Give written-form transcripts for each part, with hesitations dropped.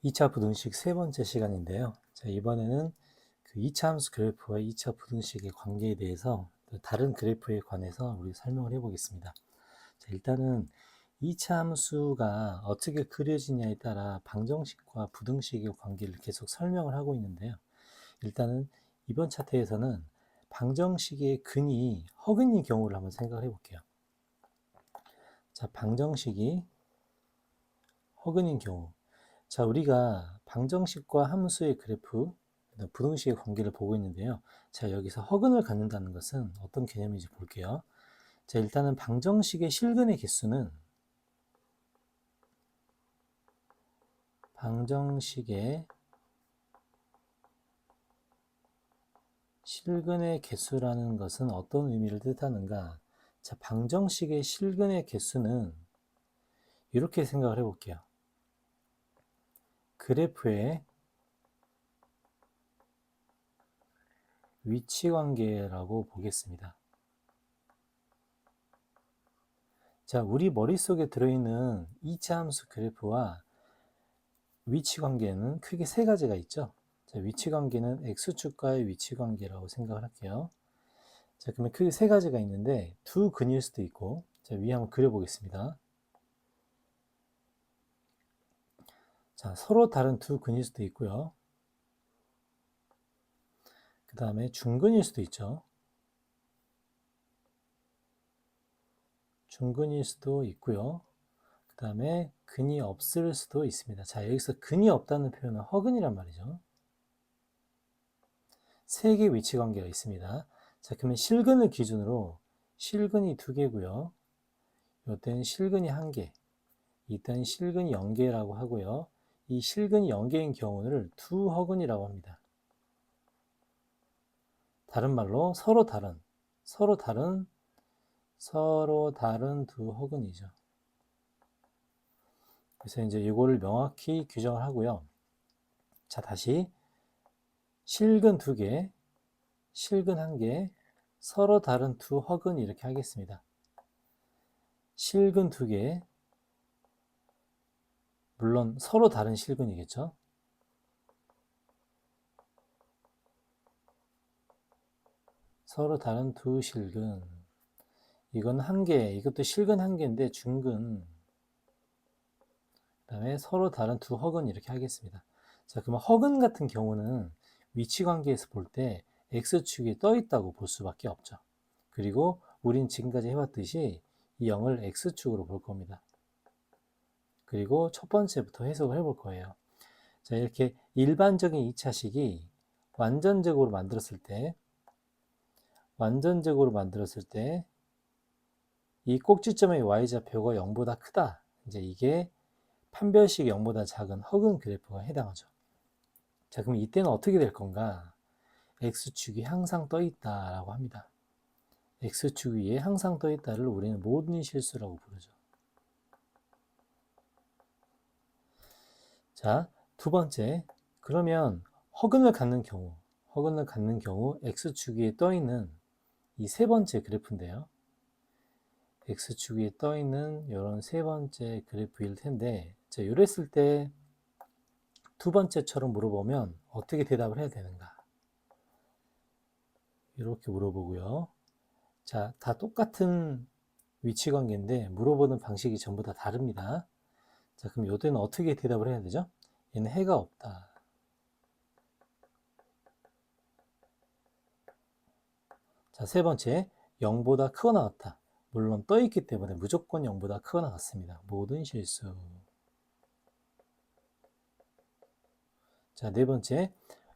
2차 부등식 세 번째 시간인데요. 자, 이번에는 그 2차 함수 그래프와 2차 부등식의 관계에 대해서 다른 그래프에 관해서 우리 설명을 해보겠습니다. 자, 일단은 2차 함수가 어떻게 그려지냐에 따라 방정식과 부등식의 관계를 계속 설명을 하고 있는데요. 일단은 이번 차트에서는 방정식의 근이 허근인 경우를 한번 생각을 해볼게요. 자, 방정식이 허근인 경우. 자, 우리가 방정식과 함수의 그래프, 부등식의 관계를 보고 있는데요. 자, 여기서 허근을 갖는다는 것은 어떤 개념인지 볼게요. 자, 일단은 방정식의 실근의 개수는 방정식의 실근의 개수라는 것은 어떤 의미를 뜻하는가? 자, 방정식의 실근의 개수는 이렇게 생각을 해볼게요. 그래프의 위치 관계라고 보겠습니다. 자, 우리 머릿속에 들어있는 2차 함수 그래프와 위치 관계는 크게 세 가지가 있죠. 자, 위치 관계는 x축과의 위치 관계라고 생각을 할게요. 자, 그러면 크게 세 가지가 있는데 두 근일 수도 있고, 자, 위에 한번 그려보겠습니다. 자, 서로 다른 두 근일 수도 있고요. 그 다음에 중근일 수도 있죠. 중근일 수도 있고요. 그 다음에 근이 없을 수도 있습니다. 자, 여기서 근이 없다는 표현은 허근이란 말이죠. 세 개의 위치 관계가 있습니다. 자, 그러면 실근을 기준으로 실근이 2개고요. 이때는 실근이 1개, 이때는 실근이 0개라고 하고요. 이 실근이 0개인 경우를 두 허근이라고 합니다. 다른 말로 서로 다른 두 허근이죠. 그래서 이제 이거를 명확히 규정을 하고요. 자, 다시 실근 2개, 실근 1개, 서로 다른 두 허근 이렇게 하겠습니다. 실근 2개, 물론 서로 다른 실근이겠죠. 서로 다른 두 실근. 이건 1개, 이것도 실근 1개인데 중근. 그 다음에 서로 다른 두 허근 이렇게 하겠습니다. 자, 그러면 허근 같은 경우는 위치 관계에서 볼 때 x축에 떠 있다고 볼 수밖에 없죠. 그리고 우린 지금까지 해왔듯이 이 0을 x축으로 볼 겁니다. 그리고 첫 번째부터 해석을 해볼 거예요. 자, 이렇게 일반적인 2차식이 완전적으로 만들었을 때 이 꼭지점의 y좌표가 0보다 크다. 이제 이게 판별식 0보다 작은 허근 그래프가 해당하죠. 자, 그럼 이때는 어떻게 될 건가? x축이 항상 떠 있다라고 합니다. x축 위에 항상 떠 있다를 우리는 모든 실수라고 부르죠. 자, 두 번째. 그러면 허근을 갖는 경우 x축 위에 떠 있는 이 세 번째 그래프인데요. x축 위에 떠 있는 이런 세 번째 그래프일 텐데, 자, 이랬을 때 두 번째처럼 물어보면 어떻게 대답을 해야 되는가? 이렇게 물어보고요. 자, 다 똑같은 위치 관계인데 물어보는 방식이 전부 다 다릅니다. 자, 그럼 요때는 어떻게 대답을 해야 되죠? 얘는 해가 없다. 자, 세 번째, 0보다 크거나 같다. 물론 떠 있기 때문에 무조건 0보다 크거나 같습니다. 모든 실수. 자, 네 번째,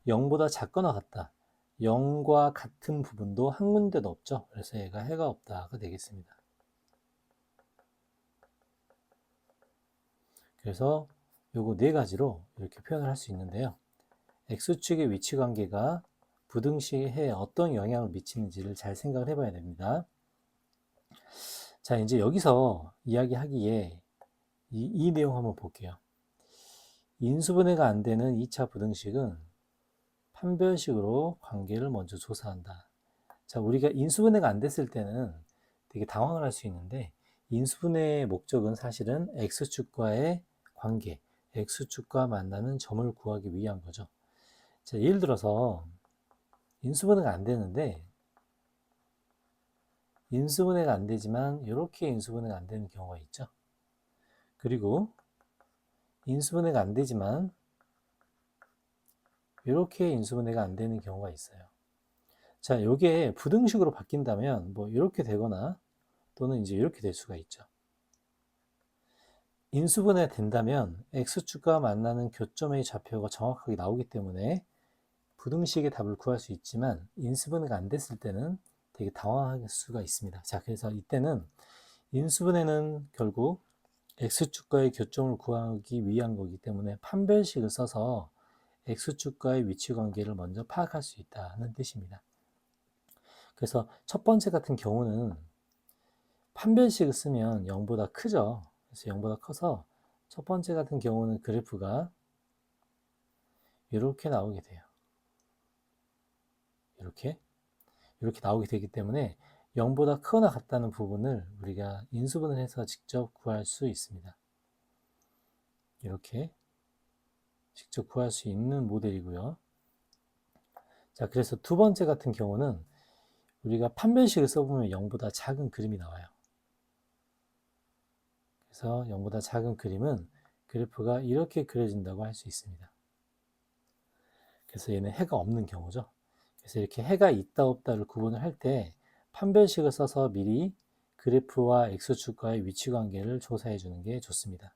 0보다 작거나 같다. 0과 같은 부분도 한 군데도 없죠. 그래서 얘가 해가 없다가 되겠습니다. 그래서 요거 네 가지로 이렇게 표현을 할 수 있는데요. x축의 위치 관계가 부등식의 해에 어떤 영향을 미치는지를 잘 생각을 해봐야 됩니다. 자, 이제 여기서 이야기하기에 이 내용 한번 볼게요. 인수분해가 안 되는 2차 부등식은 판별식으로 관계를 먼저 조사한다. 자, 우리가 인수분해가 안 됐을 때는 되게 당황을 할 수 있는데 인수분해의 목적은 사실은 x축과의 관계, X축과 만나는 점을 구하기 위한 거죠. 자, 예를 들어서 인수분해가 안 되는데, 인수분해가 안 되지만 이렇게 인수분해가 안 되는 경우가 있죠. 그리고 인수분해가 안 되지만 이렇게 인수분해가 안 되는 경우가 있어요. 자, 요게 부등식으로 바뀐다면 뭐 이렇게 되거나 또는 이제 이렇게 될 수가 있죠. 인수분해 된다면 X축과 만나는 교점의 좌표가 정확하게 나오기 때문에 부등식의 답을 구할 수 있지만 인수분해가 안 됐을 때는 되게 당황할 수가 있습니다. 자, 그래서 이때는 인수분해는 결국 X축과의 교점을 구하기 위한 거기 때문에 판별식을 써서 X축과의 위치 관계를 먼저 파악할 수 있다는 뜻입니다. 그래서 첫 번째 같은 경우는 판별식을 쓰면 0보다 크죠. 그래서 0보다 커서 첫 번째 같은 경우는 그래프가 이렇게 나오게 돼요. 이렇게 나오게 되기 때문에 0보다 크거나 같다는 부분을 우리가 인수분해를 해서 직접 구할 수 있습니다. 이렇게 직접 구할 수 있는 모델이고요. 자, 그래서 두 번째 같은 경우는 우리가 판별식을 써보면 0보다 작은 그림이 나와요. 그래서 0보다 작은 그림은 그래프가 이렇게 그려진다고 할 수 있습니다. 그래서 얘는 해가 없는 경우죠. 그래서 이렇게 해가 있다 없다를 구분을 할 때 판별식을 써서 미리 그래프와 X축과의 위치 관계를 조사해 주는 게 좋습니다.